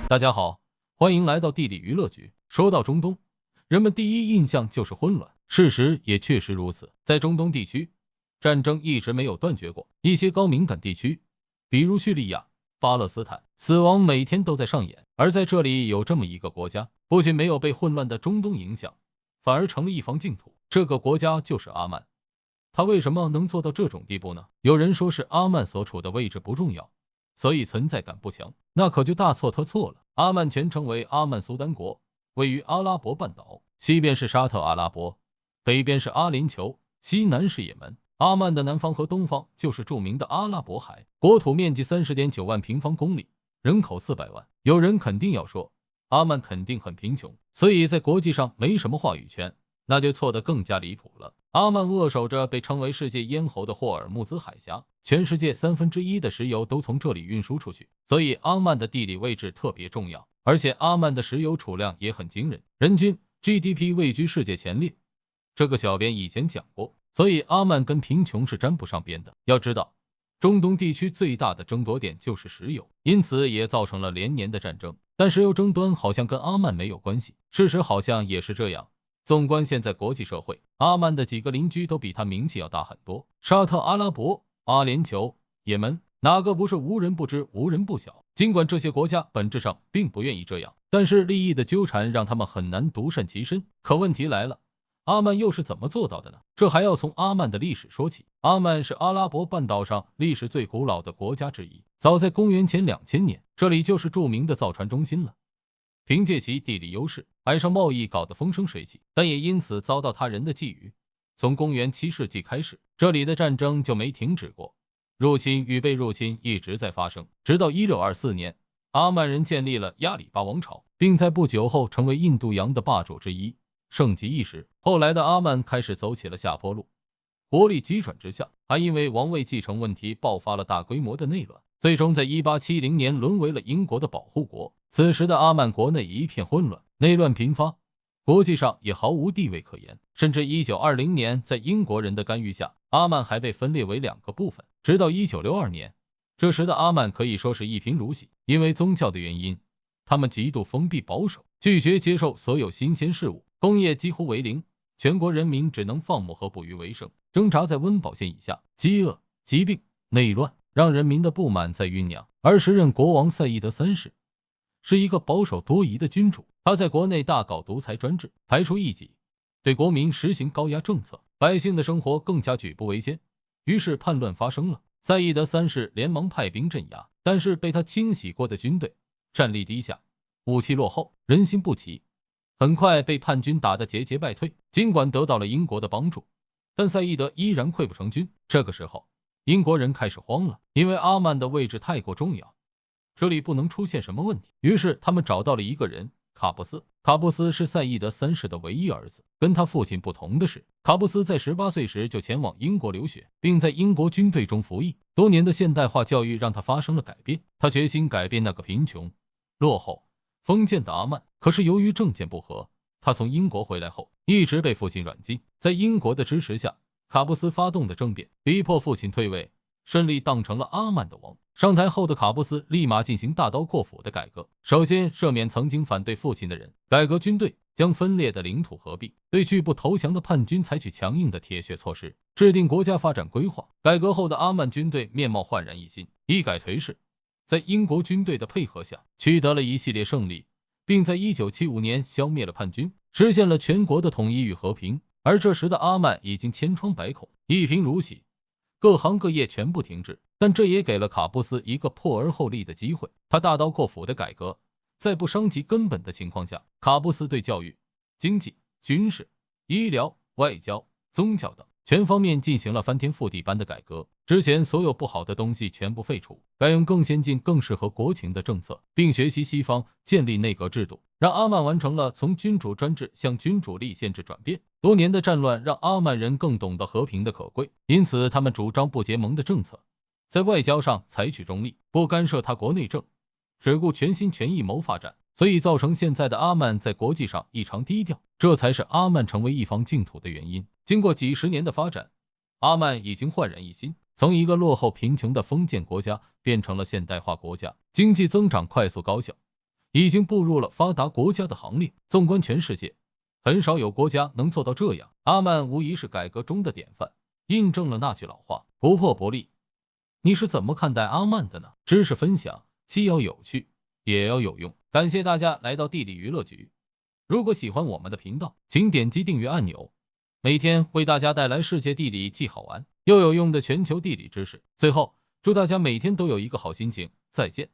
大家好，欢迎来到地理娱乐局。说到中东，人们第一印象就是混乱，事实也确实如此。在中东地区，战争一直没有断绝过，一些高敏感地区，比如叙利亚、巴勒斯坦，死亡每天都在上演。而在这里有这么一个国家，不仅没有被混乱的中东影响，反而成了一方净土。这个国家就是阿曼。他为什么能做到这种地步呢？有人说是阿曼所处的位置不重要，所以存在感不强，那可就大错特错了。阿曼全称为阿曼苏丹国，位于阿拉伯半岛，西边是沙特阿拉伯，北边是阿联酋，西南是也门。阿曼的南方和东方就是著名的阿拉伯海，国土面积30.9万平方公里，人口400万。有人肯定要说，阿曼肯定很贫穷，所以在国际上没什么话语权，那就错得更加离谱了。阿曼扼守着被称为世界咽喉的霍尔木兹海峡，全世界1/3的石油都从这里运输出去，所以阿曼的地理位置特别重要。而且阿曼的石油储量也很惊人，人均 GDP 位居世界前列。这个小编以前讲过，所以阿曼跟贫穷是沾不上边的。要知道，中东地区最大的争夺点就是石油，因此也造成了连年的战争。但石油争端好像跟阿曼没有关系，事实好像也是这样。纵观现在国际社会，阿曼的几个邻居都比他名气要大很多，沙特阿拉伯、阿联酋、也门，哪个不是无人不知、无人不晓？尽管这些国家本质上并不愿意这样，但是利益的纠缠让他们很难独善其身。可问题来了，阿曼又是怎么做到的呢？这还要从阿曼的历史说起。阿曼是阿拉伯半岛上历史最古老的国家之一，早在公元前2000年，这里就是著名的造船中心了。凭借其地理优势，海上贸易搞得风生水起，但也因此遭到他人的觊觎。从公元7世纪开始，这里的战争就没停止过，入侵与被入侵一直在发生，直到1624年，阿曼人建立了亚里巴王朝，并在不久后成为印度洋的霸主之一，盛极一时。后来的阿曼开始走起了下坡路，国力急转直下，还因为王位继承问题爆发了大规模的内乱，最终在1870年沦为了英国的保护国。此时的阿曼国内一片混乱，内乱频发，国际上也毫无地位可言。甚至1920年，在英国人的干预下，阿曼还被分裂为2个部分。直到1962年，这时的阿曼可以说是一贫如洗，因为宗教的原因，他们极度封闭保守，拒绝接受所有新鲜事物，工业几乎为零，全国人民只能放牧和捕鱼为生，挣扎在温饱线以下。饥饿、疾病、内乱让人民的不满在酝酿。而时任国王赛义德3世是一个保守多疑的君主，他在国内大搞独裁专制，排除异己，对国民实行高压政策，百姓的生活更加举步维艰。于是叛乱发生了，赛义德3世连忙派兵镇压，但是被他清洗过的军队战力低下，武器落后，人心不齐，很快被叛军打得节节败退。尽管得到了英国的帮助，但赛义德依然溃不成军。这个时候，英国人开始慌了，因为阿曼的位置太过重要，这里不能出现什么问题。于是他们找到了一个人，卡布斯。卡布斯是赛义德3世的唯一儿子，跟他父亲不同的是，卡布斯在18岁时就前往英国留学，并在英国军队中服役。多年的现代化教育让他发生了改变，他决心改变那个贫穷、落后、封建的阿曼。可是由于政见不合，他从英国回来后一直被父亲软禁。在英国的支持下，卡布斯发动的政变逼迫父亲退位，顺利当成了阿曼的王。上台后的卡布斯立马进行大刀阔斧的改革，首先赦免曾经反对父亲的人，改革军队，将分裂的领土合并，对拒不投降的叛军采取强硬的铁血措施，制定国家发展规划。改革后的阿曼军队面貌焕然一新，一改颓势，在英国军队的配合下取得了一系列胜利，并在1975年消灭了叛军，实现了全国的统一与和平。而这时的阿曼已经千疮百孔，一贫如洗，各行各业全部停滞。但这也给了卡布斯一个破而后立的机会，他大刀阔斧的改革，在不伤及根本的情况下，卡布斯对教育、经济、军事、医疗、外交、宗教等全方面进行了翻天覆地般的改革。之前所有不好的东西全部废除，改用更先进、更适合国情的政策，并学习西方建立内阁制度，让阿曼完成了从君主专制向君主立宪制转变。多年的战乱让阿曼人更懂得和平的可贵，因此他们主张不结盟的政策，在外交上采取中立，不干涉他国内政，只顾全心全意谋发展，所以造成现在的阿曼在国际上异常低调，这才是阿曼成为一方净土的原因。经过几十年的发展，阿曼已经焕然一新，从一个落后贫穷的封建国家变成了现代化国家，经济增长快速高效，已经步入了发达国家的行列。纵观全世界，很少有国家能做到这样。阿曼无疑是改革中的典范，印证了那句老话：不破不立。你是怎么看待阿曼的呢？知识分享既要有趣，也要有用。感谢大家来到地理娱乐局。如果喜欢我们的频道，请点击订阅按钮，每天为大家带来世界地理既好玩又有用的全球地理知识。最后，祝大家每天都有一个好心情，再见。